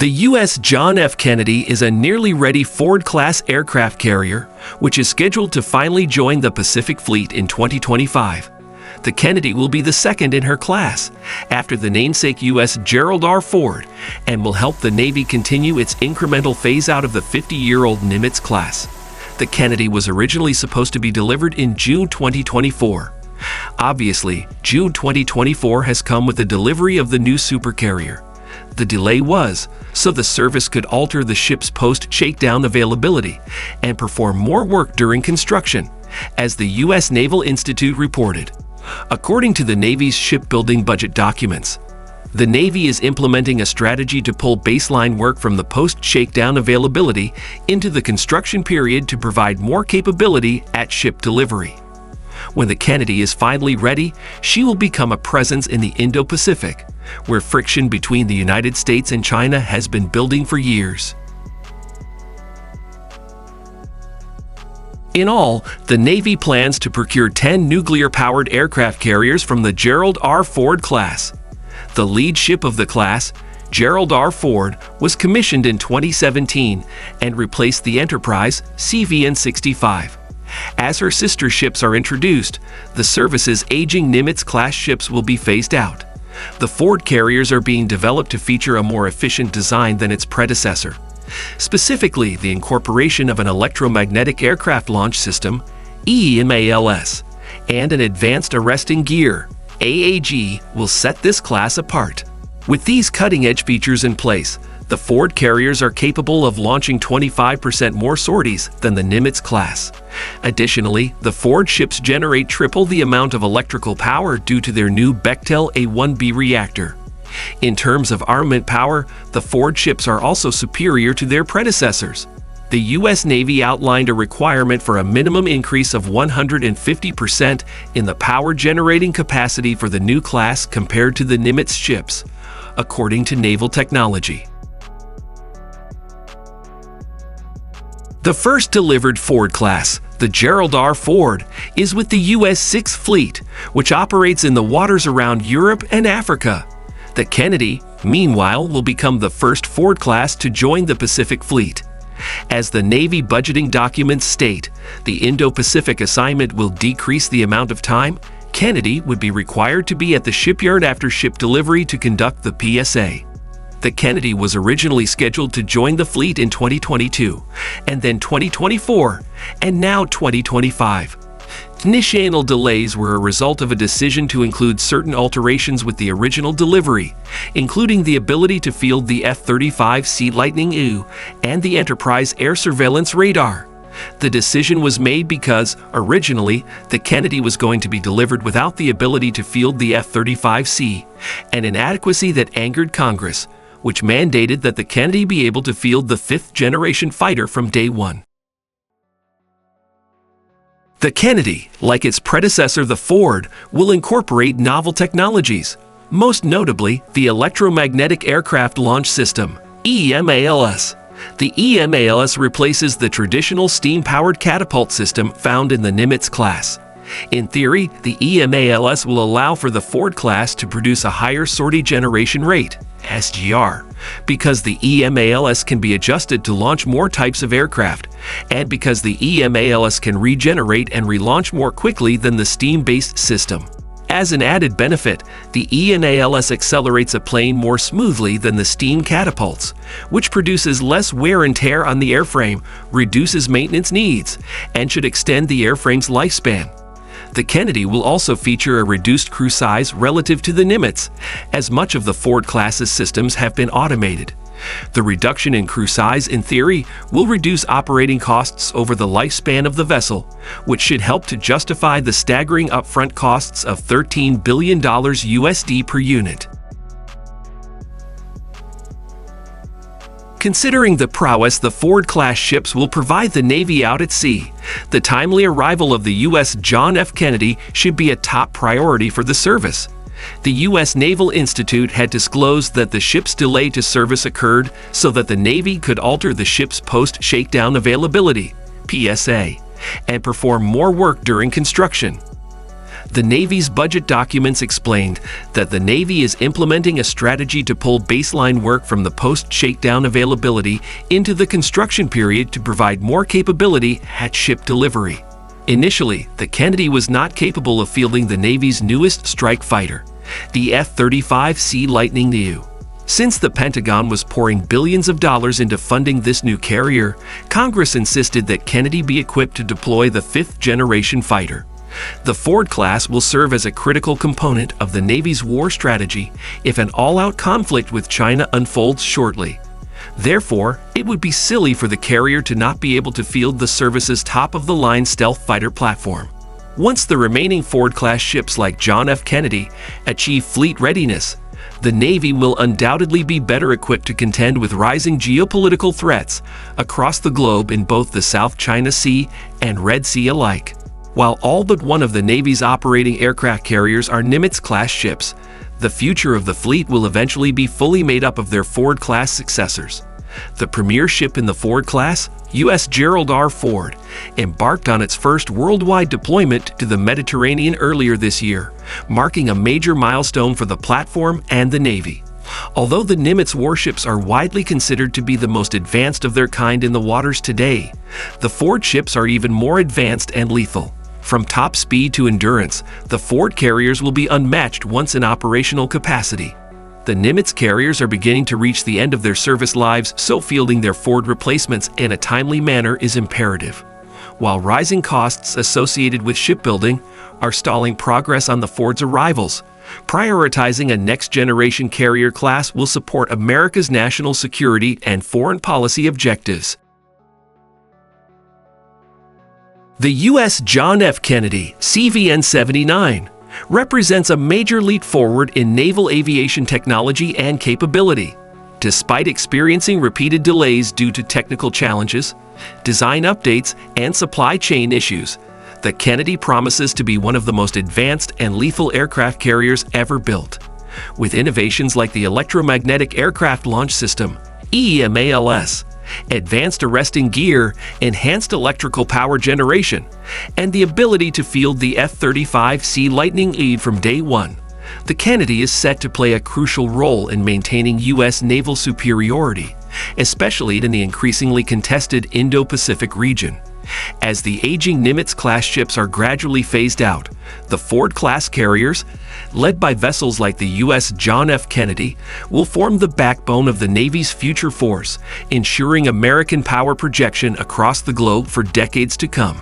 The U.S. John F. Kennedy is a nearly ready Ford-class aircraft carrier, which is scheduled to finally join the Pacific Fleet in 2025. The Kennedy will be the second in her class, after the namesake U.S. Gerald R. Ford, and will help the Navy continue its incremental phase-out of the 50-year-old Nimitz class. The Kennedy was originally supposed to be delivered in June 2024. Obviously, June 2024 has come with the delivery of the new supercarrier. The delay was so the service could alter the ship's post-shakedown availability and perform more work during construction, as the U.S. Naval Institute reported. According to the Navy's shipbuilding budget documents, the Navy is implementing a strategy to pull baseline work from the post-shakedown availability into the construction period to provide more capability at ship delivery. When the Kennedy is finally ready, she will become a presence in the Indo-Pacific, where friction between the United States and China has been building for years. In all, the Navy plans to procure 10 nuclear-powered aircraft carriers from the Gerald R. Ford class. The lead ship of the class, Gerald R. Ford, was commissioned in 2017 and replaced the Enterprise CVN-79. As her sister ships are introduced, the service's aging Nimitz-class ships will be phased out. The Ford carriers are being developed to feature a more efficient design than its predecessor. Specifically, the incorporation of an electromagnetic aircraft launch system, EMALS, and an advanced arresting gear, AAG, will set this class apart. With these cutting-edge features in place, the Ford carriers are capable of launching 25% more sorties than the Nimitz class. Additionally, the Ford ships generate triple the amount of electrical power due to their new Bechtel A1B reactor. In terms of armament power, the Ford ships are also superior to their predecessors. The U.S. Navy outlined a requirement for a minimum increase of 150% in the power generating capacity for the new class compared to the Nimitz ships, according to Naval Technology. The first delivered Ford class, the Gerald R. Ford, is with the U.S. Sixth Fleet, which operates in the waters around Europe and Africa. The Kennedy, meanwhile, will become the first Ford class to join the Pacific Fleet. As the Navy budgeting documents state, the Indo-Pacific assignment will decrease the amount of time Kennedy would be required to be at the shipyard after ship delivery to conduct the PSA. The Kennedy was originally scheduled to join the fleet in 2022, and then 2024, and now 2025. Initial delays were a result of a decision to include certain alterations with the original delivery, including the ability to field the F-35C Lightning II and the Enterprise air surveillance radar. The decision was made because, originally, the Kennedy was going to be delivered without the ability to field the F-35C, an inadequacy that angered Congress, which mandated that the Kennedy be able to field the fifth-generation fighter from day one. The Kennedy, like its predecessor the Ford, will incorporate novel technologies, most notably the Electromagnetic Aircraft Launch System, EMALS. The EMALS replaces the traditional steam-powered catapult system found in the Nimitz class. In theory, the EMALS will allow for the Ford class to produce a higher sortie generation rate, SGR, because the EMALS can be adjusted to launch more types of aircraft, and because the EMALS can regenerate and relaunch more quickly than the steam-based system. As an added benefit, the EMALS accelerates a plane more smoothly than the steam catapults, which produces less wear and tear on the airframe, reduces maintenance needs, and should extend the airframe's lifespan. The Kennedy will also feature a reduced crew size relative to the Nimitz, as much of the Ford class's systems have been automated. The reduction in crew size, in theory, will reduce operating costs over the lifespan of the vessel, which should help to justify the staggering upfront costs of $13 billion USD per unit. Considering the prowess the Ford-class ships will provide the Navy out at sea, the timely arrival of the U.S. John F. Kennedy should be a top priority for the service. The U.S. Naval Institute had disclosed that the ship's delay to service occurred so that the Navy could alter the ship's post-shakedown availability, PSA, and perform more work during construction. The Navy's budget documents explained that the Navy is implementing a strategy to pull baseline work from the post-shakedown availability into the construction period to provide more capability at ship delivery. Initially, the Kennedy was not capable of fielding the Navy's newest strike fighter, the F-35C Lightning II. Since the Pentagon was pouring billions of dollars into funding this new carrier, Congress insisted that Kennedy be equipped to deploy the fifth-generation fighter. The Ford class will serve as a critical component of the Navy's war strategy if an all-out conflict with China unfolds shortly. Therefore, it would be silly for the carrier to not be able to field the service's top-of-the-line stealth fighter platform. Once the remaining Ford-class ships like John F. Kennedy achieve fleet readiness, the Navy will undoubtedly be better equipped to contend with rising geopolitical threats across the globe in both the South China Sea and Red Sea alike. While all but one of the Navy's operating aircraft carriers are Nimitz-class ships, the future of the fleet will eventually be fully made up of their Ford-class successors. The premier ship in the Ford class, USS Gerald R. Ford, embarked on its first worldwide deployment to the Mediterranean earlier this year, marking a major milestone for the platform and the Navy. Although the Nimitz warships are widely considered to be the most advanced of their kind in the waters today, the Ford ships are even more advanced and lethal. From top speed to endurance, the Ford carriers will be unmatched once in operational capacity. The Nimitz carriers are beginning to reach the end of their service lives, so fielding their Ford replacements in a timely manner is imperative. While rising costs associated with shipbuilding are stalling progress on the Ford's arrivals, prioritizing a next-generation carrier class will support America's national security and foreign policy objectives. The USS John F. Kennedy, CVN-79, represents a major leap forward in naval aviation technology and capability. Despite experiencing repeated delays due to technical challenges, design updates, and supply chain issues, the Kennedy promises to be one of the most advanced and lethal aircraft carriers ever built. With innovations like the Electromagnetic Aircraft Launch System, EMALS, advanced arresting gear, enhanced electrical power generation, and the ability to field the F-35C Lightning II from day one, the Kennedy is set to play a crucial role in maintaining U.S. naval superiority, especially in the increasingly contested Indo-Pacific region. As the aging Nimitz-class ships are gradually phased out, the Ford-class carriers, led by vessels like the USS John F. Kennedy, will form the backbone of the Navy's future force, ensuring American power projection across the globe for decades to come.